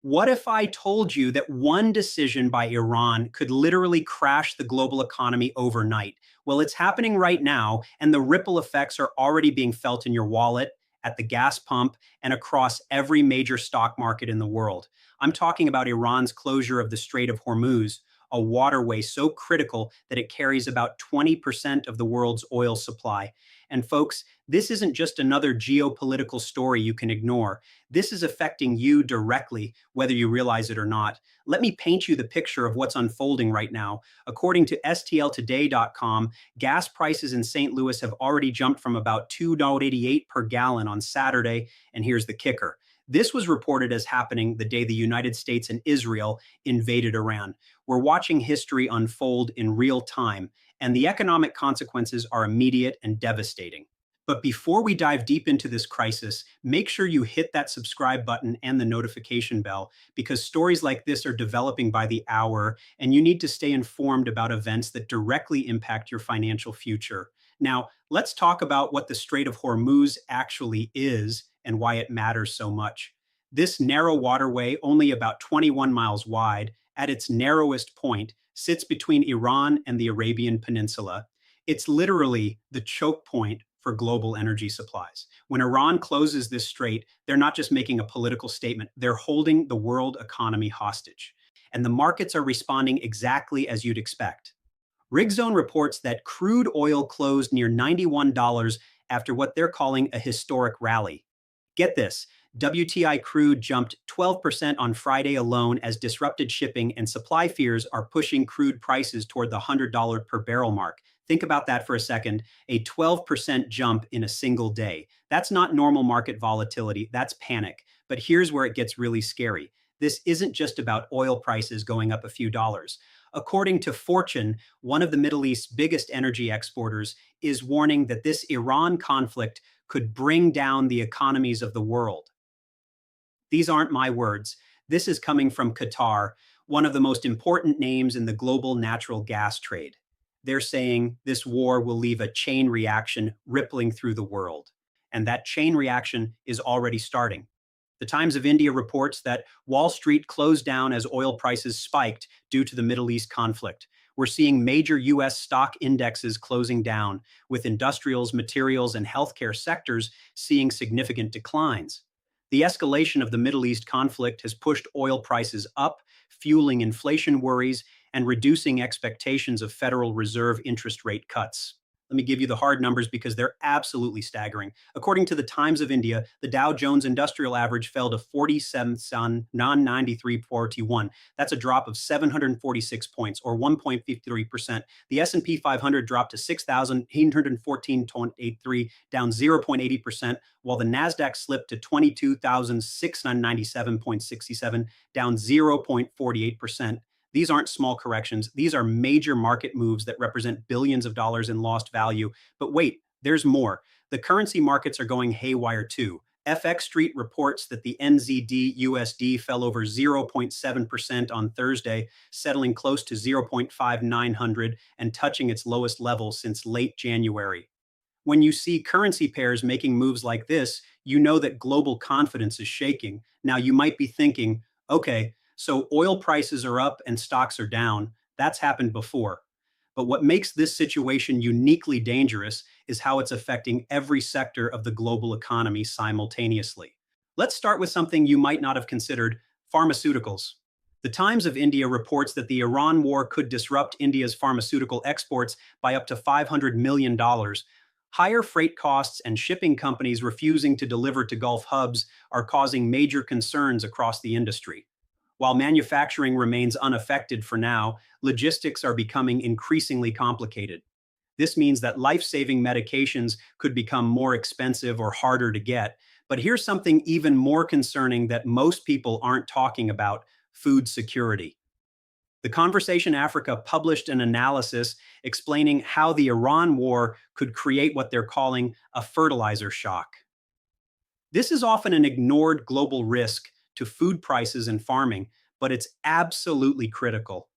What if I told you that one decision by Iran could literally crash the global economy overnight? Well, it's happening right now, and the ripple effects are already being felt in your wallet, at the gas pump, and across every major stock market in the world. I'm talking about Iran's closure of the Strait of Hormuz, a waterway so critical that it carries about 20% of the world's oil supply. And folks, this isn't just another geopolitical story you can ignore. This is affecting you directly, whether you realize it or not. Let me paint you the picture of what's unfolding right now. According to stltoday.com, gas prices in St. Louis have already jumped from about $2.88 per gallon on Saturday. And here's the kicker. This was reported as happening the day the United States and Israel invaded Iran. We're watching history unfold in real time, and the economic consequences are immediate and devastating. But before we dive deep into this crisis, make sure you hit that subscribe button and the notification bell because stories like this are developing by the hour, and you need to stay informed about events that directly impact your financial future. Now, let's talk about what the Strait of Hormuz actually is and why it matters so much. This narrow waterway, only about 21 miles wide, at its narrowest point, sits between Iran and the Arabian Peninsula. It's literally the choke point for global energy supplies. When Iran closes this strait, they're not just making a political statement, they're holding the world economy hostage. And the markets are responding exactly as you'd expect. Rigzone reports that crude oil closed near $91 after what they're calling a historic rally. Get this, WTI crude jumped 12% on Friday alone as disrupted shipping and supply fears are pushing crude prices toward the $100 per barrel mark. Think about that for a second, a 12% jump in a single day. That's not normal market volatility, that's panic. But here's where it gets really scary. This isn't just about oil prices going up a few dollars. According to Fortune, one of the Middle East's biggest energy exporters is warning that this Iran conflict could bring down the economies of the world. These aren't my words. This is coming from Qatar, one of the most important names in the global natural gas trade. They're saying this war will leave a chain reaction rippling through the world. And that chain reaction is already starting. The Times of India reports that Wall Street closed down as oil prices spiked due to the Middle East conflict. We're seeing major US stock indexes closing down, with industrials, materials, and healthcare sectors seeing significant declines. The escalation of the Middle East conflict has pushed oil prices up, fueling inflation worries and reducing expectations of Federal Reserve interest rate cuts. Let me give you the hard numbers because they're absolutely staggering. According to the Times of India, the Dow Jones Industrial Average fell to 47,993.41. That's a drop of 746 points, or 1.53%. The S&P 500 dropped to 6,814.83, down 0.80%, while the Nasdaq slipped to 22,697.67, down 0.48%. These aren't small corrections. These are major market moves that represent billions of dollars in lost value. But wait, there's more. The currency markets are going haywire too. FX Street reports that the NZD USD fell over 0.7% on Thursday, settling close to 0.5900 and touching its lowest level since late January. When you see currency pairs making moves like this, you know that global confidence is shaking. Now, you might be thinking, okay, so oil prices are up and stocks are down. That's happened before. But what makes this situation uniquely dangerous is how it's affecting every sector of the global economy simultaneously. Let's start with something you might not have considered: pharmaceuticals. The Times of India reports that the Iran war could disrupt India's pharmaceutical exports by up to $500 million. Higher freight costs and shipping companies refusing to deliver to Gulf hubs are causing major concerns across the industry. While manufacturing remains unaffected for now, logistics are becoming increasingly complicated. This means that life-saving medications could become more expensive or harder to get. But here's something even more concerning that most people aren't talking about: food security. The Conversation Africa published an analysis explaining how the Iran war could create what they're calling a fertilizer shock. This is often an ignored global risk to food prices and farming, but it's absolutely critical.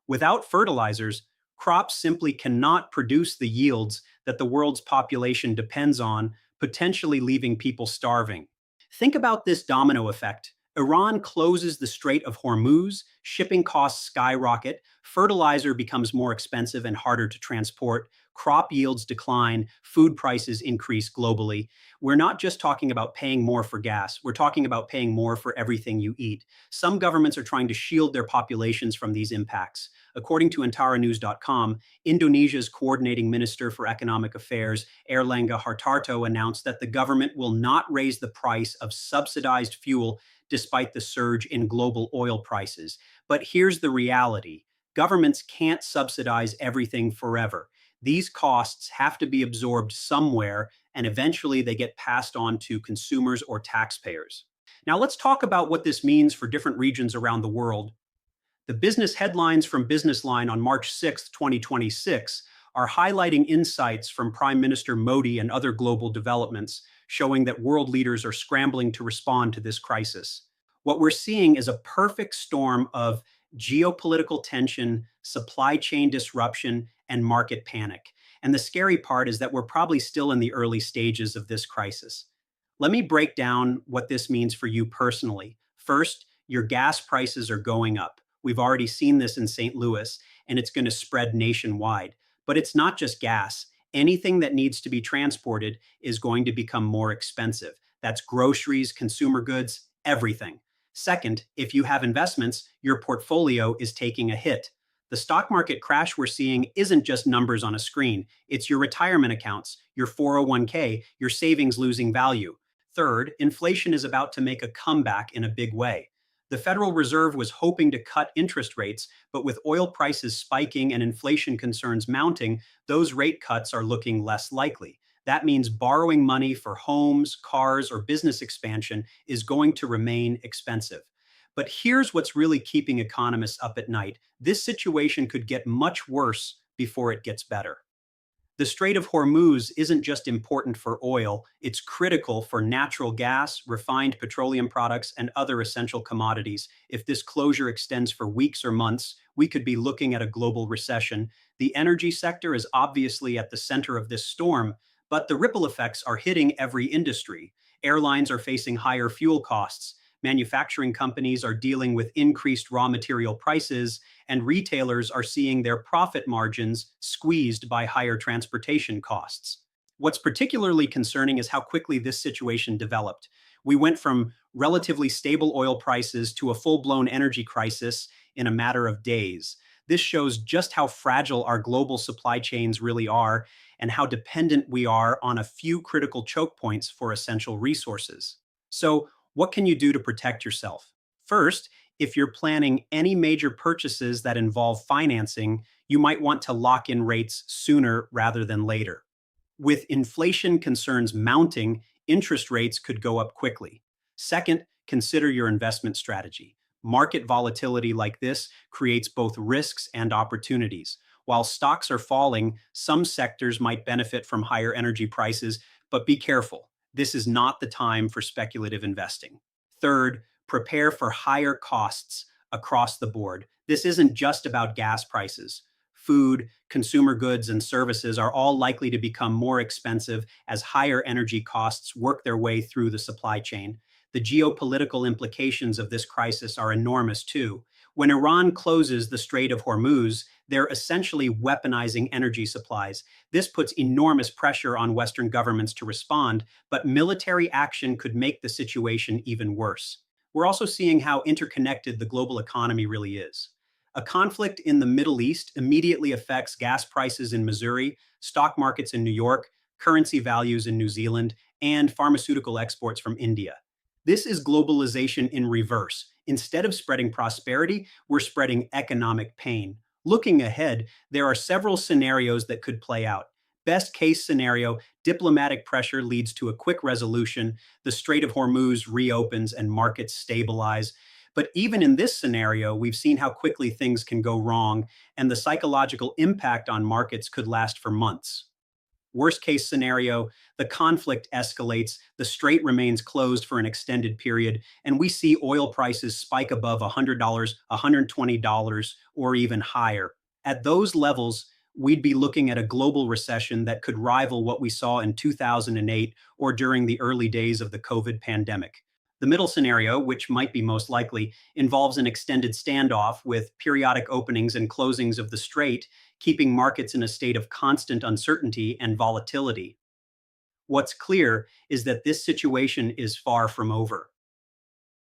Without fertilizers, crops simply cannot produce the yields that the world's population depends on, potentially leaving people starving. Think about this domino effect. Iran closes the Strait of Hormuz, shipping costs skyrocket, fertilizer becomes more expensive and harder to transport, crop yields decline, food prices increase globally. We're not just talking about paying more for gas, we're talking about paying more for everything you eat. Some governments are trying to shield their populations from these impacts. According to antaranews.com, Indonesia's coordinating minister for economic affairs, Erlangga Hartarto, announced that the government will not raise the price of subsidized fuel despite the surge in global oil prices. But here's the reality: governments can't subsidize everything forever. These costs have to be absorbed somewhere, and eventually they get passed on to consumers or taxpayers. Now, let's talk about what this means for different regions around the world. The business headlines from Business Line on March 6, 2026, are highlighting insights from Prime Minister Modi and other global developments, showing that world leaders are scrambling to respond to this crisis. What we're seeing is a perfect storm of geopolitical tension, supply chain disruption, and market panic. And the scary part is that we're probably still in the early stages of this crisis. Let me break down what this means for you personally. First, your gas prices are going up. We've already seen this in St. Louis, and it's going to spread nationwide. But it's not just gas. Anything that needs to be transported is going to become more expensive. That's groceries, consumer goods, everything. Second, if you have investments, your portfolio is taking a hit. The stock market crash we're seeing isn't just numbers on a screen. It's your retirement accounts, your 401k, your savings losing value. Third, inflation is about to make a comeback in a big way. The Federal Reserve was hoping to cut interest rates, but with oil prices spiking and inflation concerns mounting, those rate cuts are looking less likely. That means borrowing money for homes, cars, or business expansion is going to remain expensive. But here's what's really keeping economists up at night: this situation could get much worse before it gets better. The Strait of Hormuz isn't just important for oil, it's critical for natural gas, refined petroleum products, and other essential commodities. If this closure extends for weeks or months, we could be looking at a global recession. The energy sector is obviously at the center of this storm, but the ripple effects are hitting every industry. Airlines are facing higher fuel costs. Manufacturing companies are dealing with increased raw material prices, and retailers are seeing their profit margins squeezed by higher transportation costs. What's particularly concerning is how quickly this situation developed. We went from relatively stable oil prices to a full-blown energy crisis in a matter of days. This shows just how fragile our global supply chains really are and how dependent we are on a few critical choke points for essential resources. So, what can you do to protect yourself? First, if you're planning any major purchases that involve financing, you might want to lock in rates sooner rather than later. With inflation concerns mounting, interest rates could go up quickly. Second, consider your investment strategy. Market volatility like this creates both risks and opportunities. While stocks are falling, some sectors might benefit from higher energy prices, but be careful. This is not the time for speculative investing. Third, prepare for higher costs across the board. This isn't just about gas prices. Food, consumer goods, and services are all likely to become more expensive as higher energy costs work their way through the supply chain. The geopolitical implications of this crisis are enormous too. When Iran closes the Strait of Hormuz, they're essentially weaponizing energy supplies. This puts enormous pressure on Western governments to respond, but military action could make the situation even worse. We're also seeing how interconnected the global economy really is. A conflict in the Middle East immediately affects gas prices in Missouri, stock markets in New York, currency values in New Zealand, and pharmaceutical exports from India. This is globalization in reverse. Instead of spreading prosperity, we're spreading economic pain. Looking ahead, there are several scenarios that could play out. Best case scenario: diplomatic pressure leads to a quick resolution, the Strait of Hormuz reopens, and markets stabilize. But even in this scenario, we've seen how quickly things can go wrong, and the psychological impact on markets could last for months. Worst case scenario: the conflict escalates, the strait remains closed for an extended period, and we see oil prices spike above $100, $120, or even higher. At those levels, we'd be looking at a global recession that could rival what we saw in 2008 or during the early days of the COVID pandemic. The middle scenario, which might be most likely, involves an extended standoff with periodic openings and closings of the strait, keeping markets in a state of constant uncertainty and volatility. What's clear is that this situation is far from over.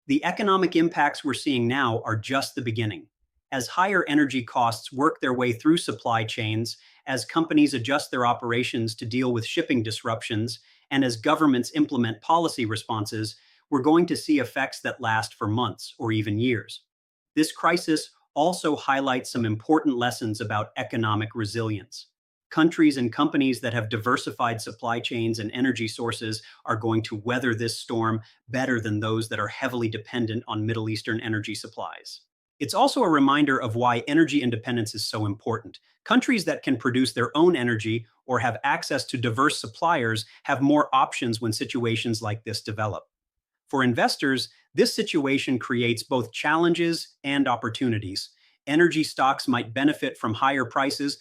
The economic impacts we're seeing now are just the beginning. As higher energy costs work their way through supply chains, as companies adjust their operations to deal with shipping disruptions, and as governments implement policy responses, we're going to see effects that last for months or even years. This crisis also highlights some important lessons about economic resilience. Countries and companies that have diversified supply chains and energy sources are going to weather this storm better than those that are heavily dependent on Middle Eastern energy supplies. It's also a reminder of why energy independence is so important. Countries that can produce their own energy or have access to diverse suppliers have more options when situations like this develop. For investors, this situation creates both challenges and opportunities. Energy stocks might benefit from higher prices,